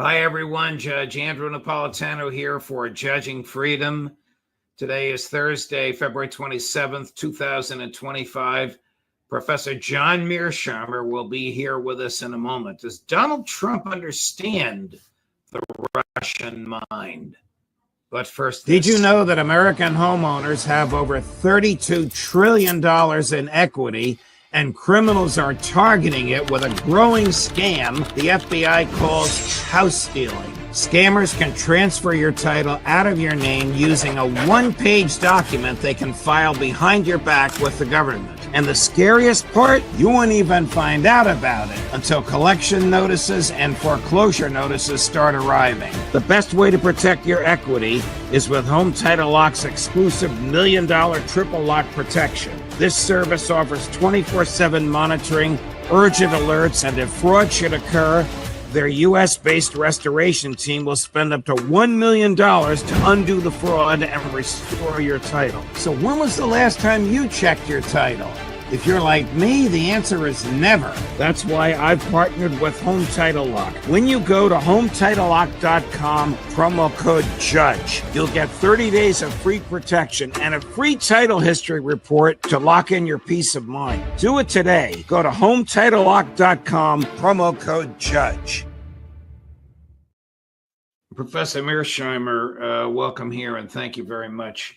Hi, everyone. Judge Andrew Napolitano here for Judging Freedom. Today is Thursday, February 27th, 2025. Professor John Mearsheimer will be here with us in a moment. Does Donald Trump understand the Russian mind? But first, did you know that American homeowners have over $32 trillion in equity, and criminals are targeting it with a growing scam the FBI calls house stealing? Scammers can transfer your title out of your name using a one-page document they can file behind your back with the government. And the scariest part, you won't even find out about it until collection notices and foreclosure notices start arriving. The best way to protect your equity is with Home Title Lock's exclusive $1 million triple lock protection. This service offers 24/7 monitoring, urgent alerts, and if fraud should occur, their U.S.-based restoration team will spend up to $1 million to undo the fraud and restore your title. So when was the last time you checked your title? If you're like me, the answer is never. That's why I've partnered with Home Title Lock. When you go to HometitleLock.com, promo code JUDGE, you'll get 30 days of free protection and a free title history report to lock in your peace of mind. Do it today. Go to HometitleLock.com, promo code JUDGE. Professor Mearsheimer, welcome here, and thank you very much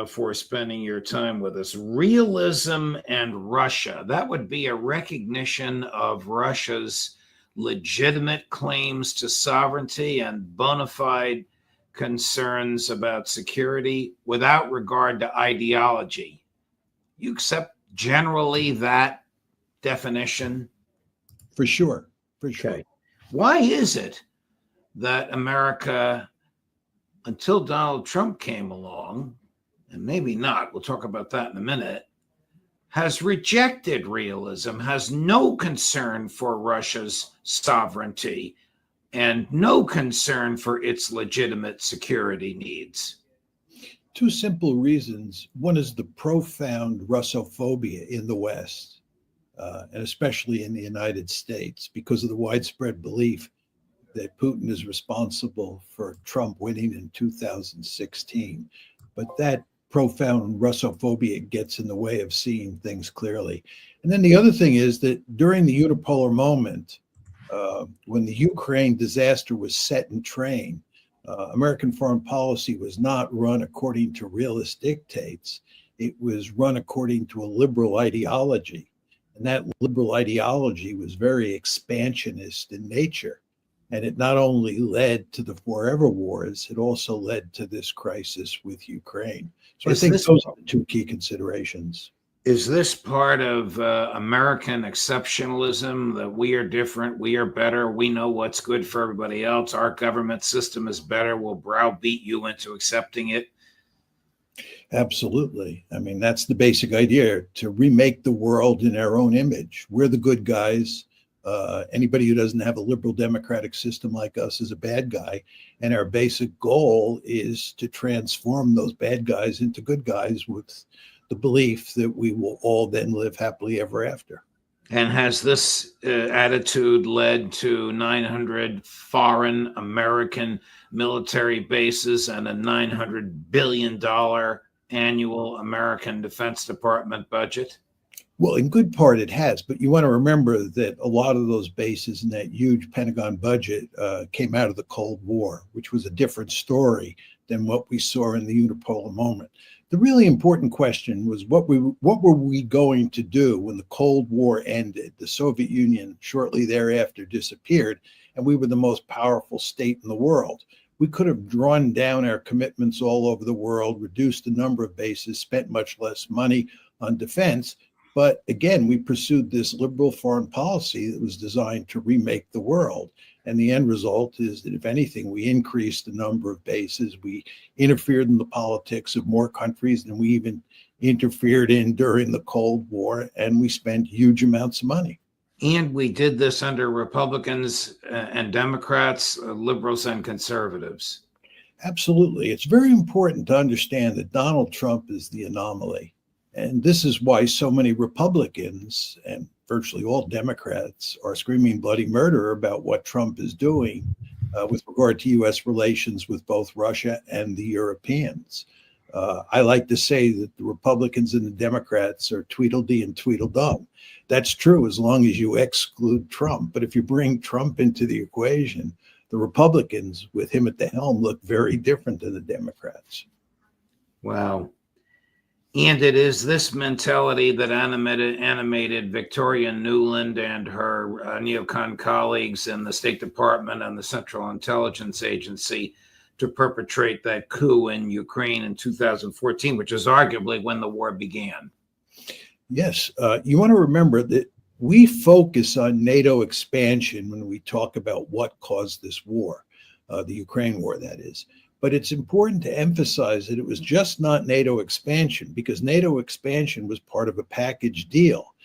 for spending your time with us. Realism and Russia. That would be a recognition of Russia's legitimate claims to sovereignty and bona fide concerns about security without regard to ideology. You accept generally that definition? For sure. Okay. Why is it that America, until Donald Trump came along, and maybe not, we'll talk about that in a minute, has rejected realism, has no concern for Russia's sovereignty, and no concern for its legitimate security needs? Two simple reasons. One is the profound Russophobia in the West, and especially in the United States, because of the widespread belief that Putin is responsible for Trump winning in 2016. But that profound Russophobia gets in the way of seeing things clearly. And then the other thing is that during the unipolar moment, when the Ukraine disaster was set in train, American foreign policy was not run according to realist dictates. It was run according to a liberal ideology. And that liberal ideology was very expansionist in nature. And it not only led to the forever wars, it also led to this crisis with Ukraine. So I think those are the two key considerations. Is this part of American exceptionalism, that we are different, we are better, we know what's good for everybody else, our government system is better, we'll browbeat you into accepting it? Absolutely. I mean, that's the basic idea, to remake the world in our own image. We're the good guys. Anybody who doesn't have a liberal democratic system like us is a bad guy. And our basic goal is to transform those bad guys into good guys with the belief that we will all then live happily ever after. And has this attitude led to 900 foreign American military bases and a $900 billion annual American Defense Department budget? Well, in good part it has, but you want to remember that a lot of those bases and that huge Pentagon budget came out of the Cold War, which was a different story than what we saw in the unipolar moment. The really important question was what were we going to do when the Cold War ended? The Soviet Union shortly thereafter disappeared, and we were the most powerful state in the world. We could have drawn down our commitments all over the world, reduced the number of bases, spent much less money on defense. But again, we pursued this liberal foreign policy that was designed to remake the world. And the end result is that, if anything, we increased the number of bases. We interfered in the politics of more countries than we even interfered in during the Cold War. And we spent huge amounts of money. And we did this under Republicans and Democrats, liberals and conservatives. Absolutely. It's very important to understand that Donald Trump is the anomaly. And this is why so many Republicans and virtually all Democrats are screaming bloody murder about what Trump is doing, with regard to U.S. relations with both Russia and the Europeans. I like to say that the Republicans and the Democrats are Tweedledee and Tweedledum. That's true as long as you exclude Trump. But if you bring Trump into the equation, the Republicans, with him at the helm, look very different than the Democrats. Wow. And it is this mentality that animated Victoria Nuland and her neocon colleagues in the State Department and the Central Intelligence Agency to perpetrate that coup in Ukraine in 2014, which is arguably when the war began. Yes. You want to remember that we focus on NATO expansion when we talk about what caused this war, the Ukraine war, that is. But it's important to emphasize that it was just not NATO expansion, because NATO expansion was part of a package deal.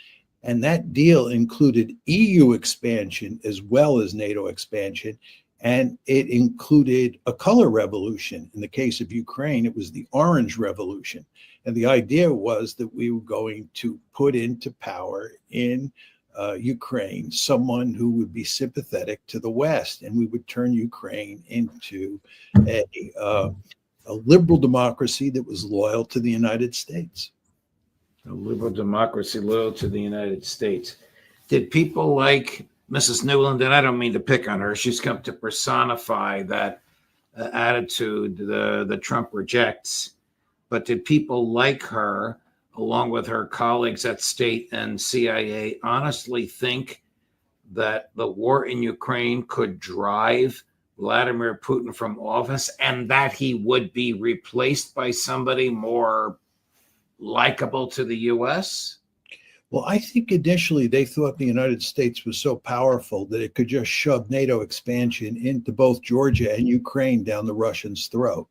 And that deal included EU expansion as well as NATO expansion. And it included a color revolution. In the case of Ukraine, it was the Orange Revolution. And the idea was that we were going to put into power in Ukraine someone who would be sympathetic to the West, and we would turn Ukraine into a liberal democracy that was loyal to the United States. A liberal democracy loyal to the United States. Did people like Mrs. Nuland, and I don't mean to pick on her, she's come to personify that attitude the Trump rejects, but did people like her, along with her colleagues at State and CIA, honestly think that the war in Ukraine could drive Vladimir Putin from office and that he would be replaced by somebody more likable to the U.S.? Well, I think initially they thought the United States was so powerful that it could just shove NATO expansion into both Georgia and Ukraine down the Russians' throat.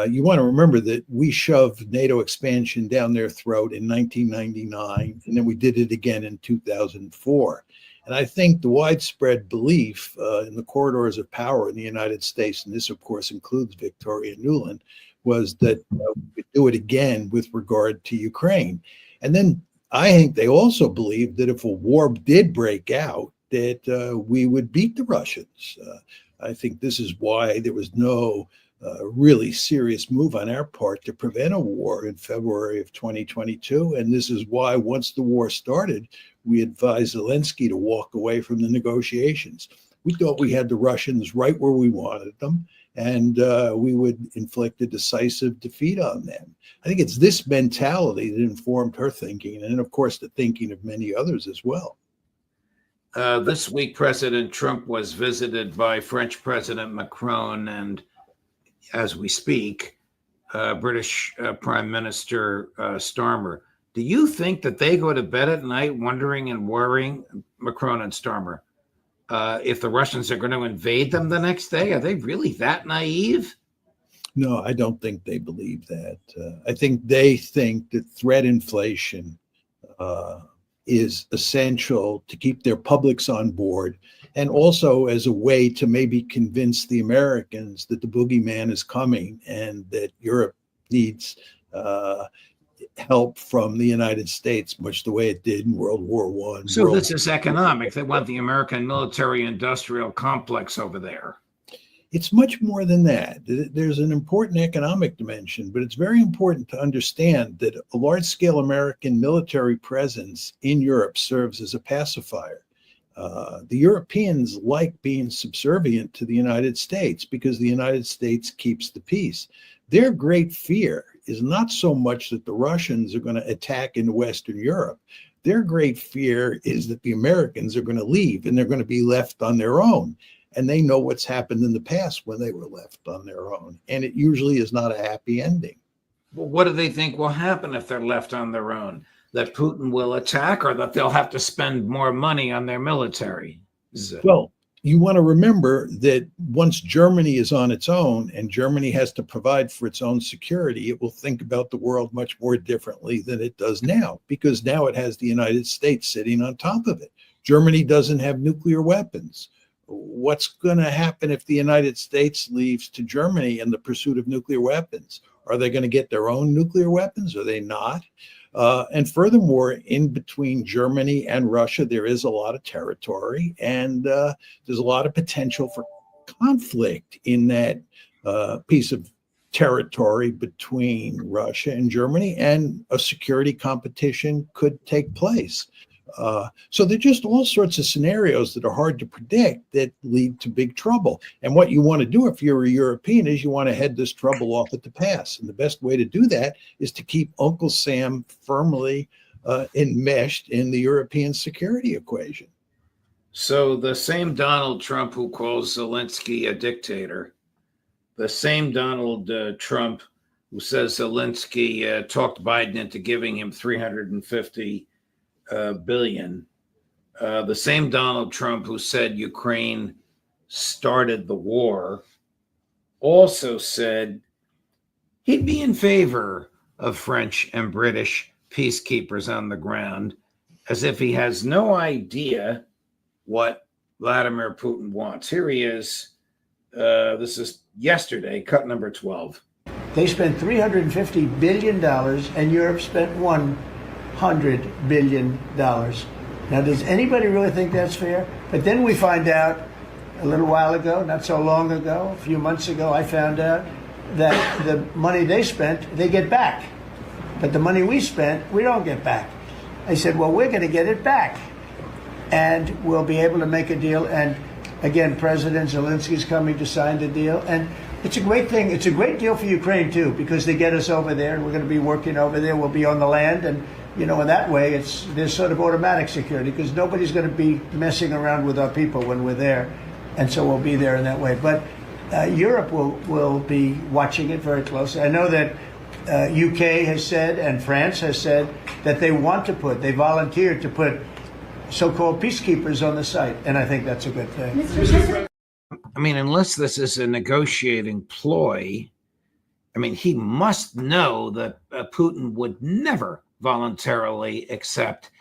You want to remember that we shoved NATO expansion down their throat in 1999, and then we did it again in 2004. And I think the widespread belief in the corridors of power in the United States, and this, of course, includes Victoria Nuland, was that we could do it again with regard to Ukraine. And then I think they also believed that if a war did break out, that we would beat the Russians. I think this is why there was no really serious move on our part to prevent a war in February of 2022. And this is why once the war started, we advised Zelensky to walk away from the negotiations. We thought we had the Russians right where we wanted them, and we would inflict a decisive defeat on them. I think it's this mentality that informed her thinking, and of course the thinking of many others as well. This week, President Trump was visited by French President Macron and, as we speak, British Prime Minister Starmer. Do you think that they go to bed at night wondering and worrying, Macron and Starmer, if the Russians are going to invade them the next day? Are they really that naive? No, I don't think they believe that. I think they think that threat inflation is essential to keep their publics on board, and also as a way to maybe convince the Americans that the boogeyman is coming and that Europe needs help from the United States, much the way it did in World War I. So this is economic. They want the American military-industrial complex over there. It's much more than that. There's an important economic dimension, but it's very important to understand that a large-scale American military presence in Europe serves as a pacifier. The Europeans like being subservient to the United States because the United States keeps the peace. Their great fear is not so much that the Russians are going to attack into Western Europe. Their great fear is that the Americans are going to leave and they're going to be left on their own. And they know what's happened in the past when they were left on their own. And it usually is not a happy ending. Well, what do they think will happen if they're left on their own? That Putin will attack, or that they'll have to spend more money on their military? Well, you want to remember that once Germany is on its own and Germany has to provide for its own security, it will think about the world much more differently than it does now, because now it has the United States sitting on top of it. Germany doesn't have nuclear weapons. What's going to happen if the United States leaves to Germany in the pursuit of nuclear weapons? Are they going to get their own nuclear weapons? Are they not? And furthermore, in between Germany and Russia, there is a lot of territory, and there's a lot of potential for conflict in that piece of territory between Russia and Germany, and a security competition could take place. So there are just all sorts of scenarios that are hard to predict that lead to big trouble. And what you want to do if you're a European is you want to head this trouble off at the pass. And the best way to do that is to keep Uncle Sam firmly enmeshed in the European security equation. So the same Donald Trump who calls Zelensky a dictator, the same Donald Trump who says Zelensky talked Biden into giving him $350 billion, the same Donald Trump who said Ukraine started the war, also said he'd be in favor of French and British peacekeepers on the ground, as if he has no idea what Vladimir Putin wants. Here he is. This is yesterday, cut number 12. They spent $350 billion and Europe spent $100 billion. Now, does anybody really think that's fair? But then we find out a little while ago, not so long ago, a few months ago, I found out that the money they spent, they get back. But the money we spent, we don't get back. I said, well, we're going to get it back. And we'll be able to make a deal. And again, President Zelensky's coming to sign the deal. And it's a great thing. It's a great deal for Ukraine, too, because they get us over there. And we're going to be working over there. We'll be on the land. And, you know, in that way, there's sort of automatic security because nobody's going to be messing around with our people when we're there. And so we'll be there in that way. But Europe will be watching it very closely. I know that UK has said and France has said that they volunteered to put so-called peacekeepers on the site. And I think that's a good thing. I mean, unless this is a negotiating ploy, I mean, he must know that Putin would never voluntarily accept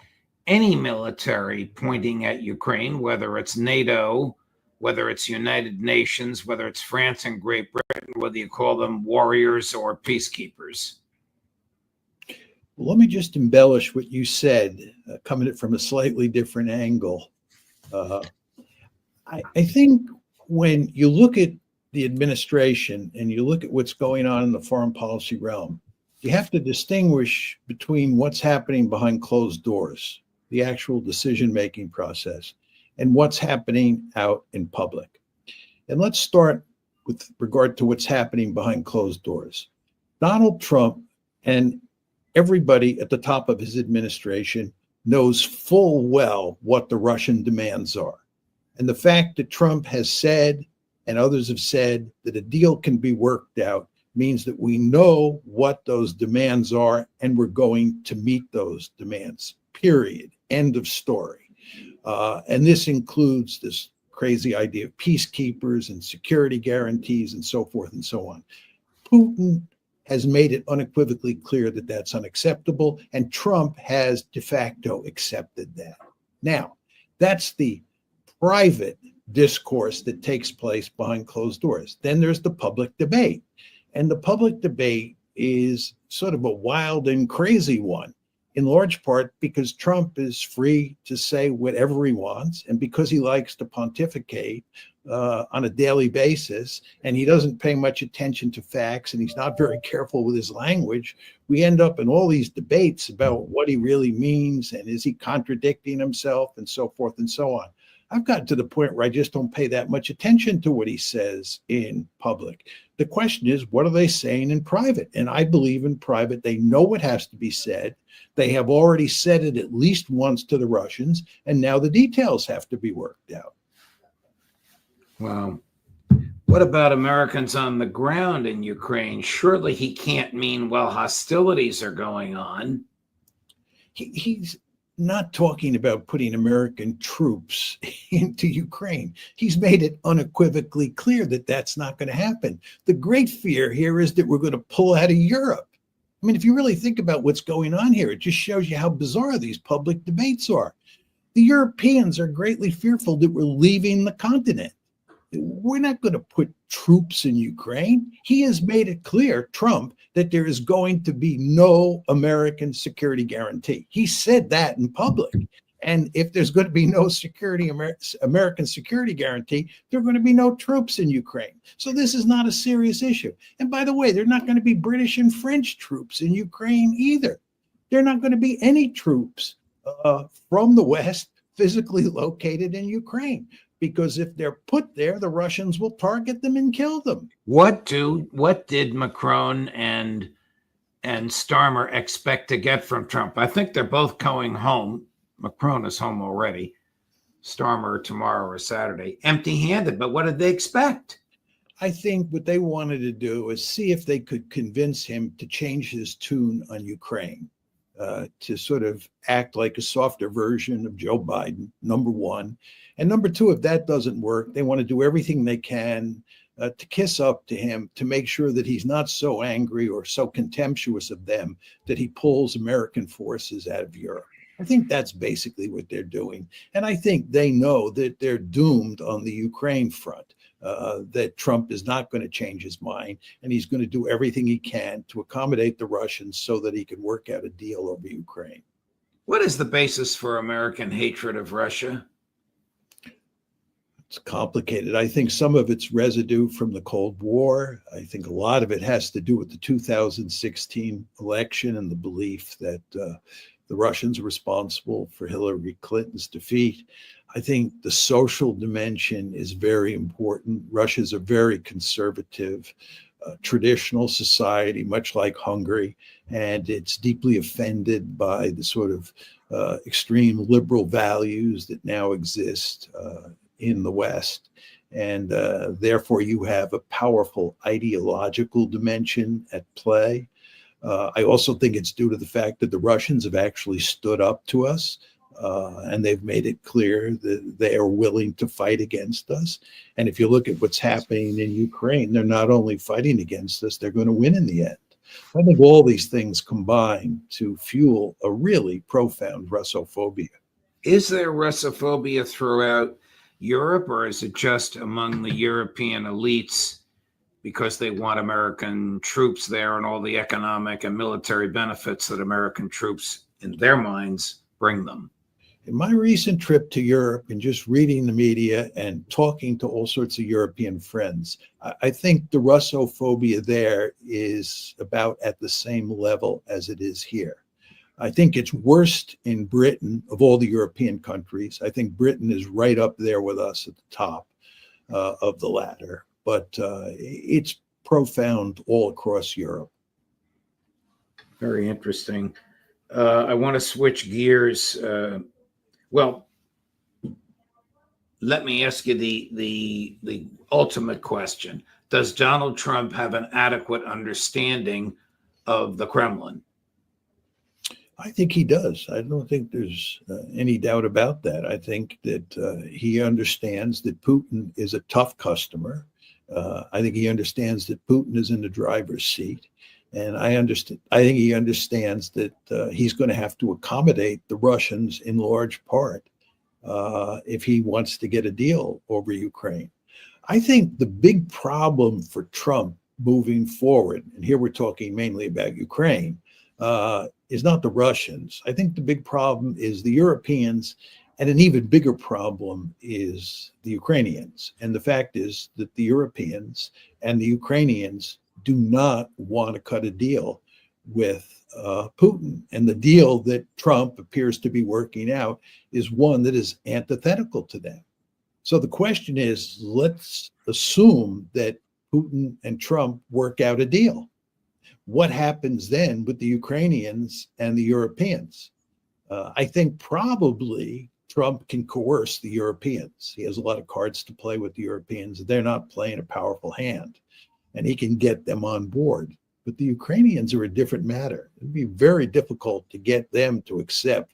any military pointing at Ukraine, whether it's NATO, whether it's United Nations, whether it's France and Great Britain, whether you call them warriors or peacekeepers. Let me just embellish what you said, coming at it from a slightly different angle. I think when you look at the administration and you look at what's going on in the foreign policy realm, you have to distinguish between what's happening behind closed doors, the actual decision-making process, and what's happening out in public. And let's start with regard to what's happening behind closed doors. Donald Trump and everybody at the top of his administration knows full well what the Russian demands are. And the fact that Trump has said, and others have said, that a deal can be worked out means that we know what those demands are and we're going to meet those demands, period. End of story. And this includes this crazy idea of peacekeepers and security guarantees and so forth and so on. Putin has made it unequivocally clear that that's unacceptable, and Trump has de facto accepted that. Now, that's the private discourse that takes place behind closed doors. Then there's the public debate, and the public debate is sort of a wild and crazy one, in large part because Trump is free to say whatever he wants, and because he likes to pontificate on a daily basis, and he doesn't pay much attention to facts, and he's not very careful with his language, we end up in all these debates about what he really means, and is he contradicting himself, and so forth and so on. I've gotten to the point where I just don't pay that much attention to what he says in public. The question is, what are they saying in private? And I believe in private, they know what has to be said. They have already said it at least once to the Russians, and now the details have to be worked out. Wow. What about Americans on the ground in Ukraine? Surely he can't mean, well, hostilities are going on. He's not talking about putting American troops into Ukraine. He's made it unequivocally clear that that's not going to happen. The great fear here is that we're going to pull out of Europe. I mean, if you really think about what's going on here, it just shows you how bizarre these public debates are. The Europeans are greatly fearful that we're leaving the continent. We're not going to put troops in Ukraine. He has made it clear, Trump, that there is going to be no American security guarantee. He said that in public. And if there's going to be no American security guarantee, there are going to be no troops in Ukraine. So this is not a serious issue. And by the way, there are not going to be British and French troops in Ukraine either. There are not going to be any troops from the West physically located in Ukraine, because if they're put there, the Russians will target them and kill them. What did Macron and Starmer expect to get from Trump? I think they're both going home. Macron is home already. Starmer tomorrow or Saturday, empty-handed. But what did they expect? I think what they wanted to do is see if they could convince him to change his tune on Ukraine, to sort of act like a softer version of Joe Biden, number one. And number two, if that doesn't work, they want to do everything they can to kiss up to him, to make sure that he's not so angry or so contemptuous of them that he pulls American forces out of Europe. I think that's basically what they're doing. And I think they know that they're doomed on the Ukraine front, that Trump is not going to change his mind, and he's going to do everything he can to accommodate the Russians so that he can work out a deal over Ukraine. What is the basis for American hatred of Russia? It's complicated. I think some of it's residue from the Cold War. I think a lot of it has to do with the 2016 election and the belief that the Russians are responsible for Hillary Clinton's defeat. I think the social dimension is very important. Russia's a very conservative, traditional society, much like Hungary, and it's deeply offended by the sort of extreme liberal values that now exist in the West. And therefore, you have a powerful ideological dimension at play. I also think it's due to the fact that the Russians have actually stood up to us, and they've made it clear that they are willing to fight against us. And if you look at what's happening in Ukraine, they're not only fighting against us, they're going to win in the end. I think all these things combine to fuel a really profound Russophobia. Is there Russophobia throughout Europe, or is it just among the European elites because they want American troops there and all the economic and military benefits that American troops, in their minds, bring them? In my recent trip to Europe and just reading the media and talking to all sorts of European friends, I think the Russophobia there is about at the same level as it is here. I think it's worst in Britain of all the European countries. I think Britain is right up there with us at the top of the ladder, but it's profound all across Europe. Very interesting. I want to switch gears. Well, let me ask you the ultimate question. Does Donald Trump have an adequate understanding of the Kremlin? I think he does. I don't think there's any doubt about that. I think that he understands that Putin is a tough customer. I think he understands that Putin is in the driver's seat. And I think he understands that he's going to have to accommodate the Russians in large part if he wants to get a deal over Ukraine. I think the big problem for Trump moving forward, and here we're talking mainly about Ukraine, is not the Russians. I think the big problem is the Europeans, and an even bigger problem is the Ukrainians. And the fact is that the Europeans and the Ukrainians do not want to cut a deal with Putin. And the deal that Trump appears to be working out is one that is antithetical to them. So the question is, let's assume that Putin and Trump work out a deal. What happens then with the Ukrainians and the Europeans? I think probably Trump can coerce the Europeans. He has a lot of cards to play with the Europeans. They're not playing a powerful hand, and he can get them on board. But the Ukrainians are a different matter. It'd be very difficult to get them to accept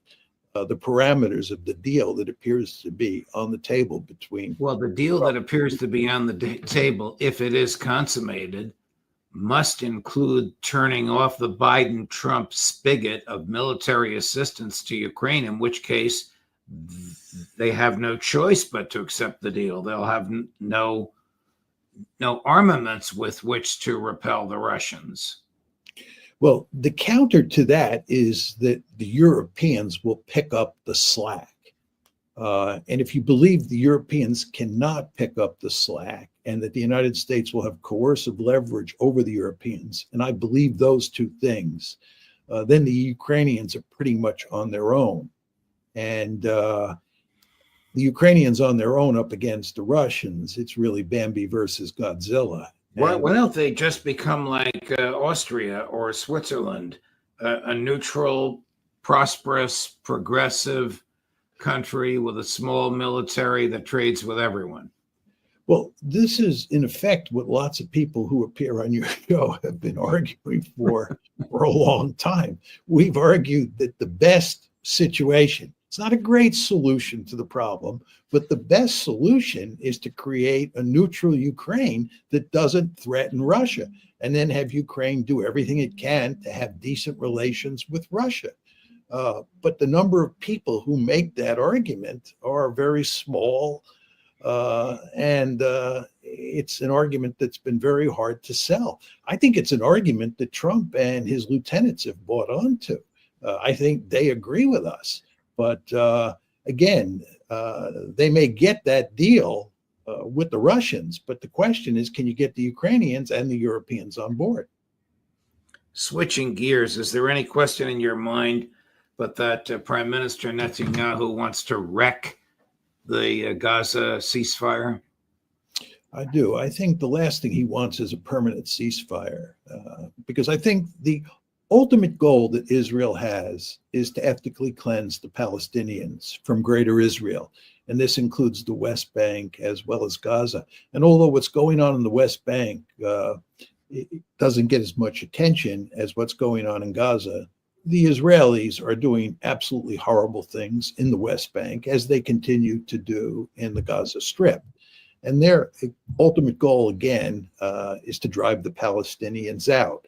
the parameters of the deal that appears to be on the table between. Well, the deal that appears to be on the table, if it is consummated, must include turning off the Biden-Trump spigot of military assistance to Ukraine, in which case they have no choice but to accept the deal. They'll have no armaments with which to repel the Russians. Well, the counter to that is that the Europeans will pick up the slack. And if you believe the Europeans cannot pick up the slack and that the United States will have coercive leverage over the Europeans, and I believe those two things, then the Ukrainians are pretty much on their own. And the Ukrainians on their own up against the Russians, it's really Bambi versus Godzilla. Why don't they just become like Austria or Switzerland, a neutral, prosperous, progressive country with a small military that trades with everyone? Well, this is in effect what lots of people who appear on your show have been arguing for a long time. We've argued that the best situation, it's not a great solution to the problem, but the best solution is to create a neutral Ukraine that doesn't threaten Russia, and then have Ukraine do everything it can to have decent relations with Russia. But the number of people who make that argument are very small, and it's an argument that's been very hard to sell. I think it's an argument that Trump and his lieutenants have bought onto. I think they agree with us. But again, they may get that deal with the Russians, but the question is, can you get the Ukrainians and the Europeans on board? Switching gears, is there any question in your mind but that Prime Minister Netanyahu wants to wreck the Gaza ceasefire? I do. I think the last thing he wants is a permanent ceasefire, because I think the ultimate goal that Israel has is to ethnically cleanse the Palestinians from Greater Israel. And this includes the West Bank as well as Gaza. And although what's going on in the West Bank it doesn't get as much attention as what's going on in Gaza, the Israelis are doing absolutely horrible things in the West Bank, as they continue to do in the Gaza Strip. And their ultimate goal, again, is to drive the Palestinians out.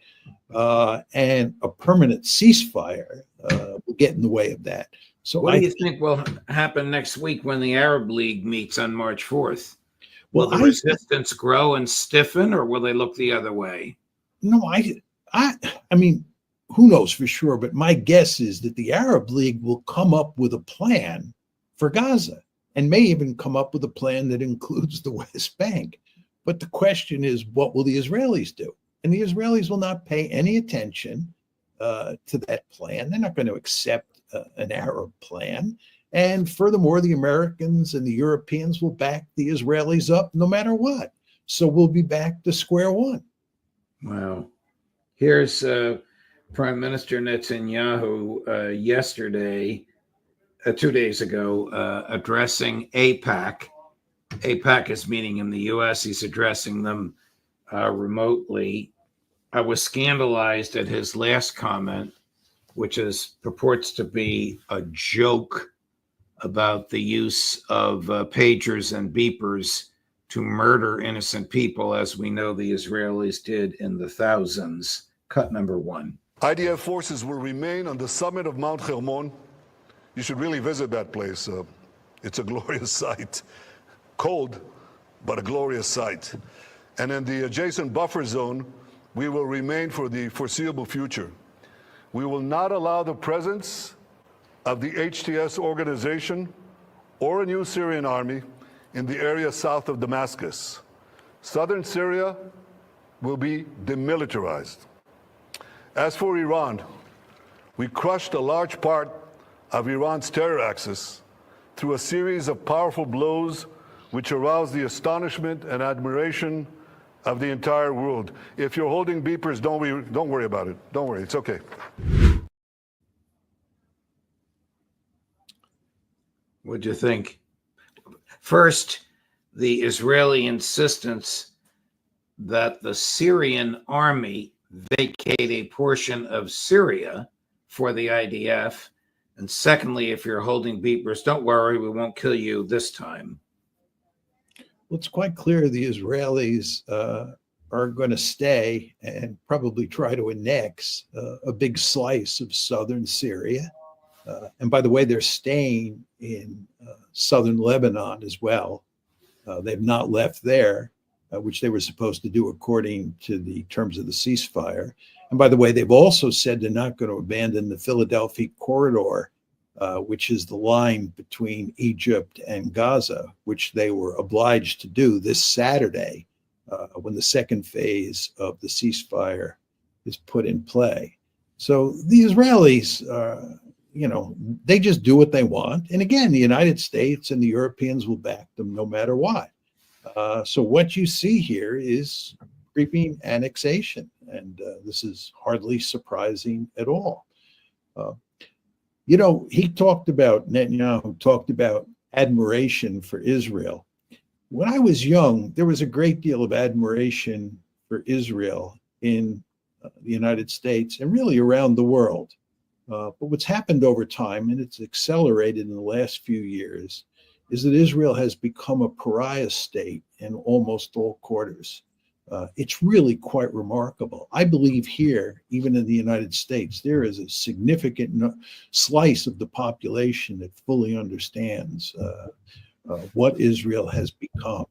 And a permanent ceasefire will get in the way of that. So what do you think will happen next week when the Arab League meets on March 4th? Will the resistance grow and stiffen, or will they look the other way? No, I mean, who knows for sure, but my guess is that the Arab League will come up with a plan for Gaza, and may even come up with a plan that includes the West Bank. But the question is, what will the Israelis do? And the Israelis will not pay any attention to that plan. They're not going to accept an Arab plan. And furthermore, the Americans and the Europeans will back the Israelis up no matter what. So we'll be back to square one. Wow. Here's Prime Minister Netanyahu yesterday, 2 days ago, addressing AIPAC. AIPAC is meeting in the U.S. He's addressing them remotely. I was scandalized at his last comment, which purports to be a joke about the use of pagers and beepers to murder innocent people, as we know the Israelis did in the thousands. Cut number 1. IDF forces will remain on the summit of Mount Hermon. You should really visit that place. It's a glorious sight. Cold, but a glorious sight. And in the adjacent buffer zone, we will remain for the foreseeable future. We will not allow the presence of the HTS organization or a new Syrian army in the area south of Damascus. Southern Syria will be demilitarized. As for Iran, we crushed a large part of Iran's terror axis through a series of powerful blows which aroused the astonishment and admiration of the entire world. If you're holding beepers, don't worry about it. Don't worry, it's okay. What'd you think? First, the Israeli insistence that the Syrian army vacate a portion of Syria for the IDF. And secondly, if you're holding beepers, don't worry, we won't kill you this time. Well, it's quite clear the Israelis are going to stay and probably try to annex a big slice of southern Syria. And by the way, they're staying in southern Lebanon as well. They've not left there, which they were supposed to do according to the terms of the ceasefire. And by the way, they've also said they're not going to abandon the Philadelphia corridor which is the line between Egypt and Gaza, which they were obliged to do this Saturday when the second phase of the ceasefire is put in play. So the Israelis, they just do what they want. And again, the United States and the Europeans will back them no matter what. So what you see here is creeping annexation, and this is hardly surprising at all. Netanyahu talked about admiration for Israel. When I was young, there was a great deal of admiration for Israel in the United States and really around the world. But what's happened over time, and it's accelerated in the last few years, is that Israel has become a pariah state in almost all quarters. It's really quite remarkable. I believe here, even in the United States, there is a significant slice of the population that fully understands what Israel has become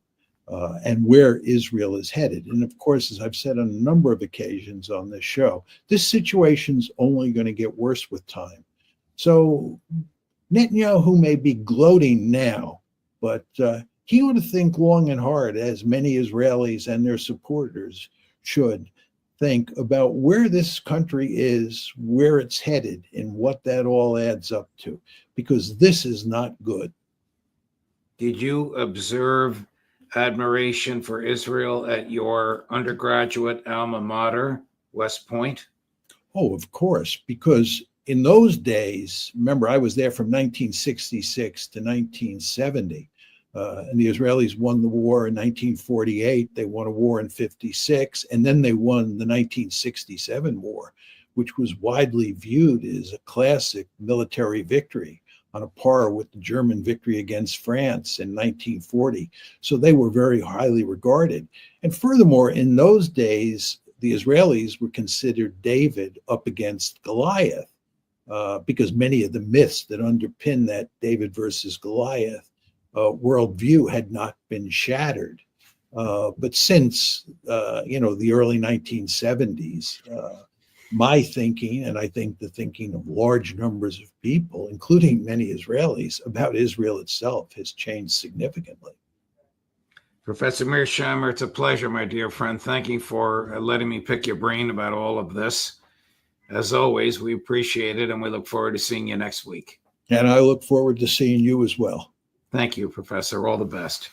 and where Israel is headed. And of course, as I've said on a number of occasions on this show, this situation's only going to get worse with time. So Netanyahu may be gloating now, but he ought to think long and hard, as many Israelis and their supporters should think about where this country is, where it's headed, and what that all adds up to, because this is not good. Did you observe admiration for Israel at your undergraduate alma mater, West Point? Oh, of course, because in those days, remember, I was there from 1966 to 1970. And the Israelis won the war in 1948. They won a war in 56, and then they won the 1967 war, which was widely viewed as a classic military victory on a par with the German victory against France in 1940. So they were very highly regarded. And furthermore, in those days, the Israelis were considered David up against Goliath, because many of the myths that underpin that David versus Goliath worldview had not been shattered. But since, the early 1970s, my thinking, and I think the thinking of large numbers of people, including many Israelis, about Israel itself has changed significantly. Professor Mearsheimer, it's a pleasure, my dear friend. Thank you for letting me pick your brain about all of this. As always, we appreciate it, and we look forward to seeing you next week. And I look forward to seeing you as well. Thank you, Professor. All the best.